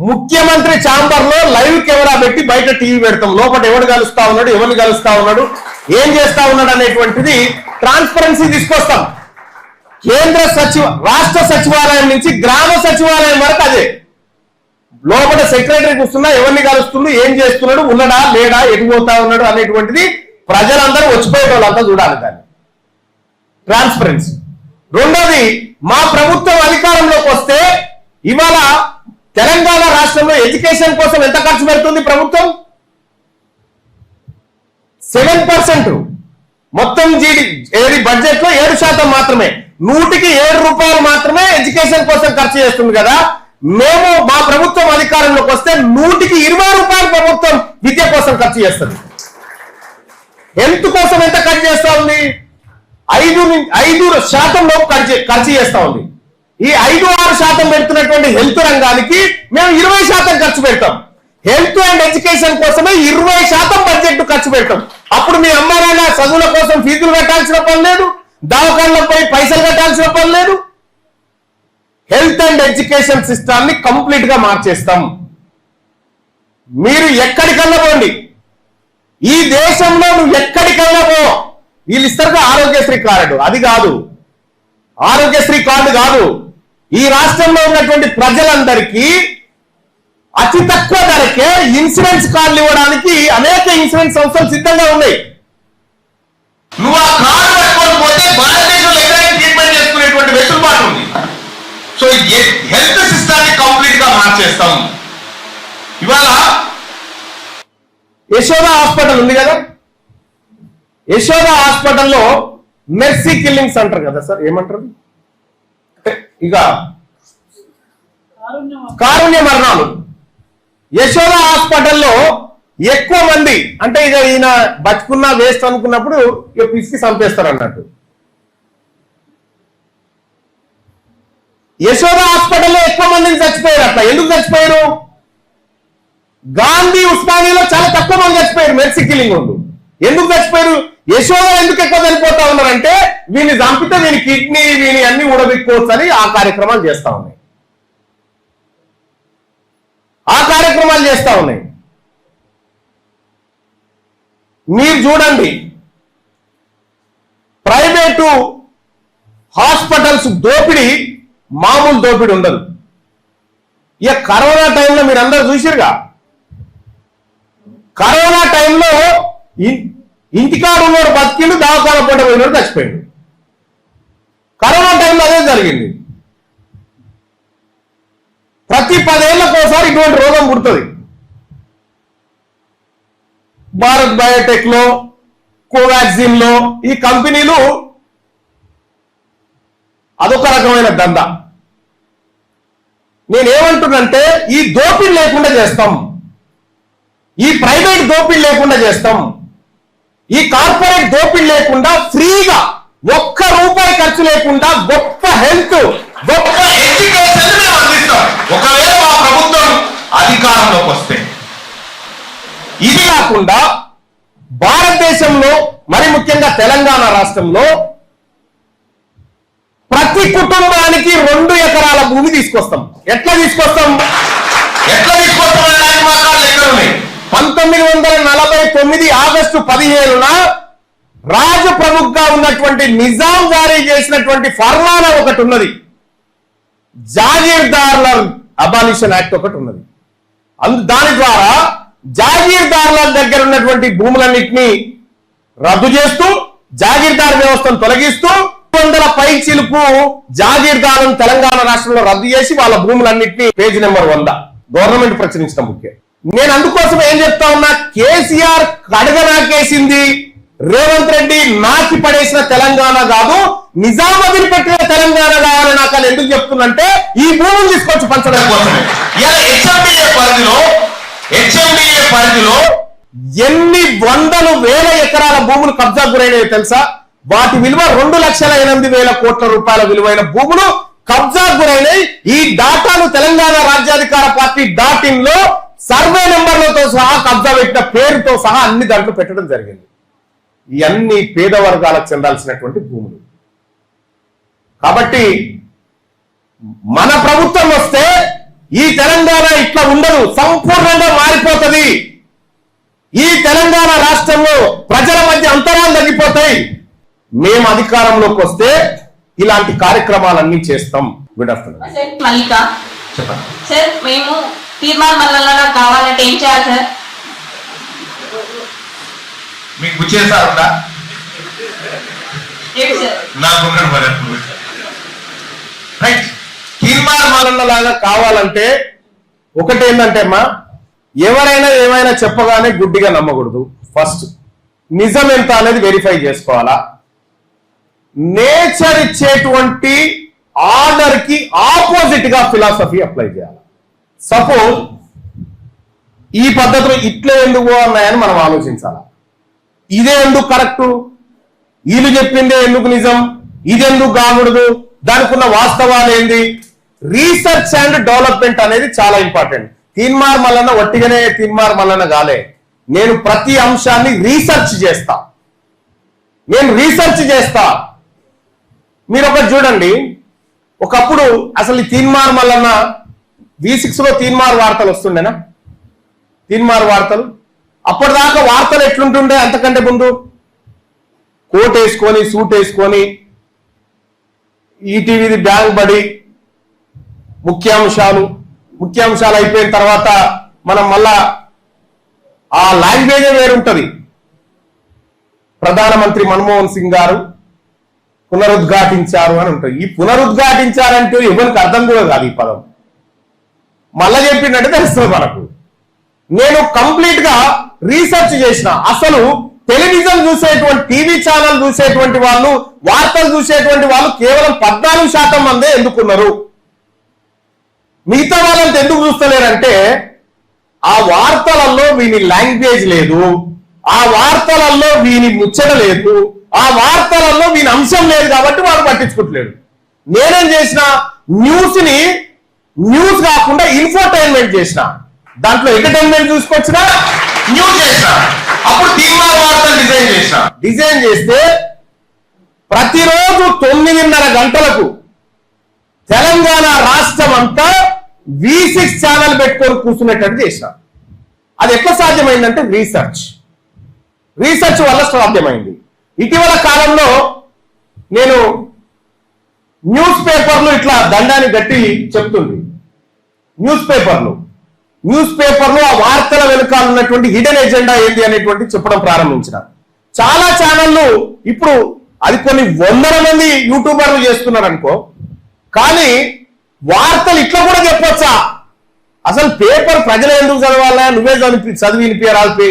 ముఖ్యమంత్రి ఛాంబర్ లో live camera పెట్టి బయట టీవీ పెడతాం. లోపల ఎవరు కలుస్తా ఉన్నాడు, ఎవరిని కలుస్తా ఉన్నాడు, ఏం చేస్తా ఉన్నాడు అనేటువంటిది ట్రాన్స్పరెన్సీ తీసుకొస్తాం. రాష్ట్ర సచివాలయం నుంచి గ్రామ సచివాలయం వరకు అదే. లోపల సెక్రటరీ కూర్చున్నా ఎవరిని కలుస్తున్నాడు, ఏం చేస్తున్నాడు, ఉన్నాడా లేడా, ఎటుపోతా ఉన్నాడు అనేటువంటిది ప్రజలందరూ వచ్చిపోయే వాళ్ళంతా చూడాలి. దాన్ని ట్రాన్స్పరెన్సీ. రెండోది, మా ప్రభుత్వం అధికారంలోకి వస్తే ఇవాళ తెలంగాణ రాష్ట్రంలో ఎడ్యుకేషన్ కోసం ఎంత ఖర్చు పెడుతుంది ప్రభుత్వం? 7%. మొత్తం బడ్జెట్ లో 7% మాత్రమే, 100కి 7 రూపాయలు మాత్రమే ఎడ్యుకేషన్ కోసం ఖర్చు చేస్తుంది కదా. మేము మా ప్రభుత్వం అధికారంలోకి వస్తే 100కి 20 రూపాయలు ప్రభుత్వం విద్య కోసం ఖర్చు చేస్తుంది. హెల్త్ కోసం ఎంత ఖర్చు చేస్తా ఉంది? 5% లోపు ఖర్చు చేస్తా ఉంది. ఈ 5-6% పెడుతున్నటువంటి హెల్త్ రంగానికి మేము 20% ఖర్చు పెడతాం. హెల్త్ అండ్ ఎడ్యుకేషన్ కోసమే 20% బడ్జెట్ ఖర్చు పెడతాం. అప్పుడు మీ అమ్మ నాన్న చదువుల కోసం ఫీజులు కట్టాల్సిన పని లేదు, దవాఖానలపై పైసలు కట్టాల్సిన పని లేదు. హెల్త్ అండ్ ఎడ్యుకేషన్ సిస్టాన్ని కంప్లీట్ గా మార్చేస్తాం. మీరు ఎక్కడికల్లా పోండి, ఈ దేశంలో నువ్వు ఎక్కడికల్లా పో, వీళ్ళు ఇస్తారుగా ఆరోగ్యశ్రీ కార్డు, అది కాదు, ఆరోగ్యశ్రీ కార్డు కాదు. ఈ రాష్ట్రంలో ఉన్నటువంటి ప్రజలందరికీ అతి తక్కువ ధరకే ఇన్సూరెన్స్ కార్డులు ఇవ్వడానికి అనేక ఇన్సూరెన్స్ సంస్థలు సిద్ధంగా ఉన్నాయి. నువ్వు ఆ కార్డు పెట్టుకొని పోతే భారతదేశంలో ఎక్కడైనా ట్రీట్మెంట్ చేసుకునేటువంటి వెసులుబాటు ఉంది. సో హెల్త్ సిస్టాన్ని కంప్లీట్ గా మార్చేస్తాం. ఇవాళ యశోద హాస్పిటల్ ఉంది కదా, యశోద హాస్పిటల్లో మెర్సీ కిల్లింగ్స్ అంటారు కదా సార్, ఏమంటారు? ఇక కారుణ్య మరణాలు. యశోద హాస్పిటల్లో ఎక్కువ మంది, అంటే ఇక ఈయన బతుకున్నా వేస్ట్ అనుకున్నప్పుడు ఇక పిసికి చంపేస్తారు అన్నట్టు. యశోద హాస్పిటల్లో ఎక్కువ మందిని చచ్చిపోయారు. అట్లా ఎందుకు చచ్చిపోయారు? గాంధీ ఉస్మానియాలో చాలా తక్కువ మంది చచ్చిపోయారు మెర్సీ కిల్లింగ్ ఉంది. ఎందుకు చచ్చిపోయారు? యశోద ఎందుకు ఎక్కువ చనిపోతా ఉన్నారంటే వీని చంపితే వీని కిడ్నీ వీని అన్ని ఊడబెట్టుకోవచ్చు అని ఆ కార్యక్రమాలు చేస్తా ఉన్నాయి. మీరు చూడండి, ప్రైవేటు హాస్పిటల్స్ దోపిడీ మామూలు దోపిడీ ఉండదు. ఇక కరోనా టైంలో మీరు అందరూ చూసిరుగా, కరోనా టైంలో ఇంటికాడు ఉన్నోడు బతికిండు, దవాఖాన పూట పోయినోడు చచ్చిపోయాడు. కరోనా టైంలో అదే జరిగింది. ప్రతి 10 ఏళ్లకోసారి ఇటువంటి రోగం పుడుతుంది. భారత్ బయోటెక్ లో, కోవాక్సిన్ లో ఈ కంపెనీలు అదొక రకమైన దందా. నేనేమంటున్నంటే ఈ దోపిడీ లేకుండా చేస్తాం, ఈ ప్రైవేట్ దోపిడీ లేకుండా చేస్తాం, ఈ కార్పొరేట్ దోపిడీ లేకుండా ఫ్రీగా 1 రూపాయి ఖర్చు లేకుండా గొప్ప హెల్త్, గొప్ప ఎడ్యుకేషన్ మేము అందిస్తాం ఒకవేళ మా ప్రభుత్వం అధికారంలోకి వస్తే. ఇది కాకుండా భారతదేశంలో మరి ముఖ్యంగా తెలంగాణ రాష్ట్రంలో ప్రతి కుటుంబానికి 2 ఎకరాల భూమి తీసుకొస్తాం. ఎట్లా తీసుకొస్తాం? 1949 ఆగస్టు 17న రాజు ప్రముఖంగా ఉన్నటువంటి నిజాం జారీ చేసినటువంటి ఫర్మానా ఒకటి ఉన్నది, జాగీర్దార్ల అబాలిషన్ యాక్ట్ ఒకటి ఉన్నది. దాని ద్వారా జాగీర్దార్ల దగ్గర ఉన్నటువంటి భూములన్నింటినీ రద్దు చేస్తూ జాగీర్దార్ వ్యవస్థను తొలగిస్తూ 200 పైచిలుకు జాగీర్దారులను తెలంగాణ రాష్ట్రంలో రద్దు చేసి వాళ్ళ భూములన్నింటినీ పేజీ నెంబర్ 100 గవర్నమెంట్ ప్రచురించడం ముఖ్యం. నేను అందుకోసం ఏం చెప్తా ఉన్నా, కేసీఆర్ కడగనాకేసింది రేవంత్ రెడ్డి నాకి పడేసిన తెలంగాణ కాదు, నిజామాబాద్ పెట్టిన తెలంగాణ కావాలని నాకు అని ఎందుకు చెప్తుందంటే ఈ భూములు తీసుకొచ్చి పంచడం కోసమే. హెచ్ఎండిఏ పరిధిలో ఎన్ని వందలు వేల ఎకరాల భూములు కబ్జా గురైనవి తెలుసా? వాటి విలువ 2,08,000 కోట్ల రూపాయల విలువైన భూములు కబ్జా గురైనవి. ఈ డాటాను తెలంగాణ రాజ్యాధికార పార్టీ .in లో సర్వే నెంబర్లతో సహా కబ్జా పెట్టిన పేరుతో సహా అన్ని దాంట్లో పెట్టడం జరిగింది. ఈ అన్ని పేద వర్గాలకు చెందాల్సినటువంటి భూములు. కాబట్టి మన ప్రభుత్వం వస్తే ఈ తెలంగాణ ఇట్లా ఉండదు, సంపూర్ణంగా మారిపోతుంది. ఈ తెలంగాణ రాష్ట్రంలో ప్రజల మధ్య అంతరాలు తగ్గిపోతాయి. మేము అధికారంలోకి వస్తే ఇలాంటి కార్యక్రమాలన్నీ చేస్తాం. Good afternoon. మల్లిక చెప్పండి సార్. మేము తీర్మానం మల్లన్నగా కావాలంటే ఏం చేయాలి సార్? మీకు గుచ్చేసారుందా? ఏంటి సార్? నాకున్నాడు మరి రైట్. తీర్మానం మల్లన్నలాగా కావాలంటే ఒకటేందంటే అమ్మా, ఎవరైనా ఏమైనా చెప్పగానే గుడ్డిగా నమ్మకూడదు. ఫస్ట్ నిజం ఎంత అనేది వెరిఫై చేసుకోవాలా. నేచర్ ఇచ్చేటువంటి ఆర్డర్ కి ఆపోజిట్ గా ఫిలాసఫీ అప్లై చేయాలి. సపోజ్ ఈ పద్ధతిలో ఇట్లే ఎందుకు అన్నాయని మనం ఆలోచించాలి. ఇదే ఎందుకు కరెక్ట్, వీళ్ళు చెప్పిందే ఎందుకు నిజం, ఇదెందుకు కాకూడదు, దానికి ఉన్న వాస్తవాలు ఏంది. రీసెర్చ్ అండ్ డెవలప్మెంట్ అనేది చాలా ఇంపార్టెంట్. తీన్మార్ మల్లన్న వట్టిగానే తీన్మార్ మల్లన్న కాలే, నేను ప్రతి అంశాన్ని రీసెర్చ్ చేస్తా. మీరు ఒకటి చూడండి, ఒకప్పుడు అసలు తీన్మార్ మల్లన్న V6 లో తీన్మార్ వార్తలు వస్తుండేనా? తీన్మార్ వార్తలు అప్పటిదాకా వార్తలు ఎట్లుంటుండే? అంతకంటే ముందు కోట్ వేసుకొని సూట్ వేసుకొని ఈటీవీది బ్యాంక్ బడి ముఖ్యాంశాలు అయిపోయిన తర్వాత మనం మళ్ళా ఆ లాంగ్వేజే వేరుంటది. ప్రధానమంత్రి మన్మోహన్ సింగ్ గారు పునరుద్ఘాటించారు అని ఉంటుంది. ఈ పునరుద్ఘాటించారంటే ఎవరికి అర్థం కూడా కాదు ఈ పదం. మళ్ళా చెప్పినట్టు తెలుస్తుంది మనకు. నేను కంప్లీట్ గా రీసెర్చ్ చేసిన. అసలు టెలివిజన్ చూసేటువంటి, టీవీ ఛానల్ చూసేటువంటి వాళ్ళు, వార్తలు చూసేటువంటి వాళ్ళు కేవలం 14% మందే ఎందుకున్నారు. మిగతా వాళ్ళంతా ఎందుకు చూస్తలేరంటే ఆ వార్తలలో వీని లాంగ్వేజ్ లేదు, ఆ వార్తలలో వీని ముచ్చట లేదు, ఆ వార్తలలో వీని అంశం లేదు కాబట్టి వాడు పట్టించుకుంటలేడు. నేనేం చేసిన, న్యూస్ కాకుండా ఇన్ఫోటైన్మెంట్ చేసిన. దాంట్లో ఎంటర్టైన్మెంట్ చూసుకొచ్చిన, న్యూస్ చేసిన. అప్పుడు తీర్మాన వార్తలు డిజైన్ చేస్తే ప్రతిరోజు 9:30 గంటలకు తెలంగాణ రాష్ట్రం అంతా V6 ఛానల్ పెట్టుకొని కూర్చునేటట్టు చేసిన. అది ఎట్లా సాధ్యమైందంటే రీసెర్చ్ వల్ల సాధ్యమైంది. ఇటీవల కాలంలో నేను న్యూస్ పేపర్లు ఇట్లా దండాన్ని గట్టి చెప్తుంది. న్యూస్ పేపర్లు ఆ వార్తల వెనుకాల ఉన్నటువంటి హిడెన్ ఎజెండా ఏంటి అనేటువంటి చెప్పడం ప్రారంభించిన. చాలా ఛానళ్ళు ఇప్పుడు అది కొన్ని 100 మంది యూట్యూబర్లు చేస్తున్నారు అనుకో, కానీ వార్తలు ఇట్లా కూడా చెప్పొచ్చా? అసలు పేపర్ ప్రజలు ఎందుకు చదవాలా? నువ్వే చదివి వినిపించాలి.